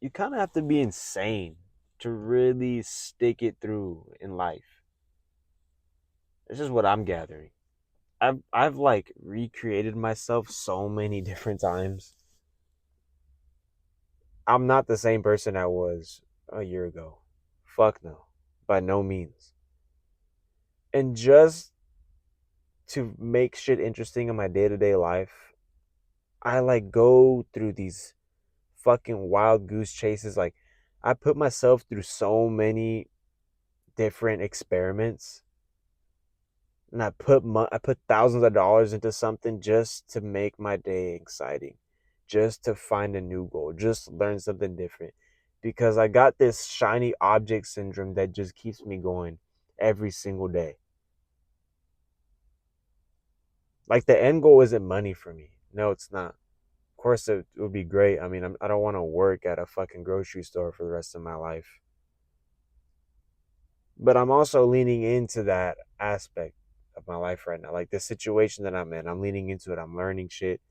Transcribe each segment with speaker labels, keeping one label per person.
Speaker 1: you kind of have to be insane to really stick it through in life. This is what I'm gathering. I've like recreated myself so many different times. I'm not the same person I was a year ago. Fuck no. By no means. And just to make shit interesting in my day-to-day life, I like go through these fucking wild goose chases. Like I put myself through so many different experiments, and I put thousands of dollars into something just to make my day exciting, just to find a new goal, just learn something different, because I got this shiny object syndrome that just keeps me going every single day. Like the end goal isn't money for me. No, it's not. Of course, it would be great. I mean, I don't want to work at a fucking grocery store for the rest of my life. But I'm also leaning into that aspect of my life right now. Like the situation that I'm in, I'm leaning into it. I'm learning shit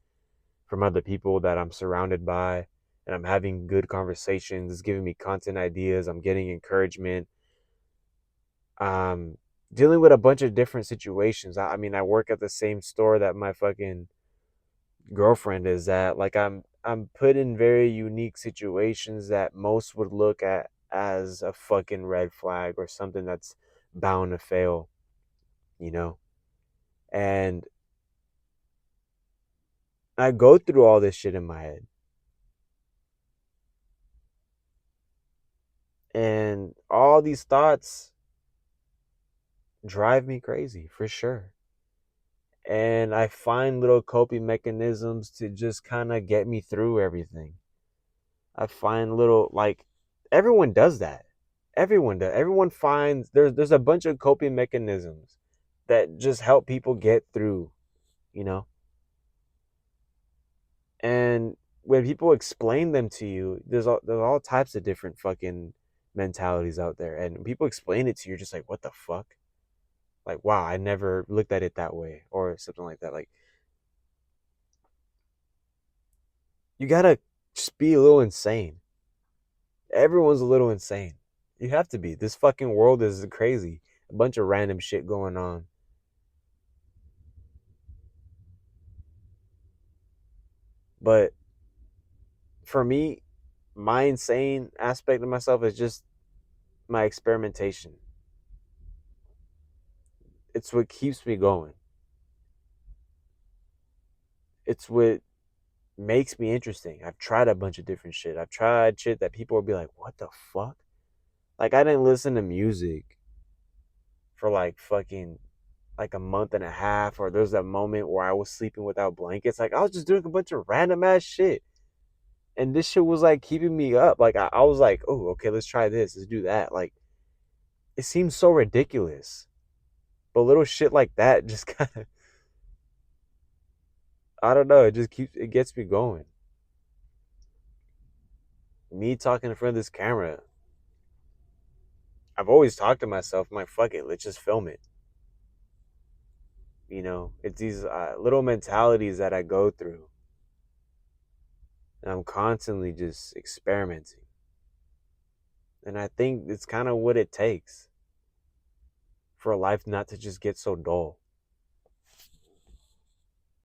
Speaker 1: from other people that I'm surrounded by, and I'm having good conversations. It's giving me content ideas. I'm getting encouragement. Um, Dealing with a bunch of different situations. I mean, I work at the same store that my fucking girlfriend is at. Like I'm put in very unique situations that most would look at as a fucking red flag or something that's bound to fail, you know? And I go through all this shit in my head. And all these thoughts drive me crazy for sure. And I find little coping mechanisms to just kind of get me through everything. I find little like everyone does that. Everyone does. Everyone finds there's a bunch of coping mechanisms that just help people get through, you know? And when people explain them to you, there's all types of different fucking mentalities out there. And when people explain it to you, you're just like, what the fuck? Like, wow, I never looked at it that way, or something like that. Like, you gotta just be a little insane. Everyone's a little insane. You have to be. This fucking world is crazy. A bunch of random shit going on. But for me, my insane aspect of myself is just my experimentation. It's what keeps me going. It's what makes me interesting. I've tried a bunch of different shit. I've tried shit that people would be like, what the fuck? Like, I didn't listen to music for like fucking like a month and a half, or there's that moment where I was sleeping without blankets. Like, I was just doing a bunch of random ass shit. And this shit was like keeping me up. Like, I was like, oh, okay, let's try this, let's do that. Like, it seems so ridiculous. But little shit like that just kind of, I don't know, it gets me going. Me talking in front of this camera, I've always talked to myself, I'm like, fuck it, let's just film it. You know, it's these little mentalities that I go through. And I'm constantly just experimenting. And I think it's kind of what it takes for life not to just get so dull.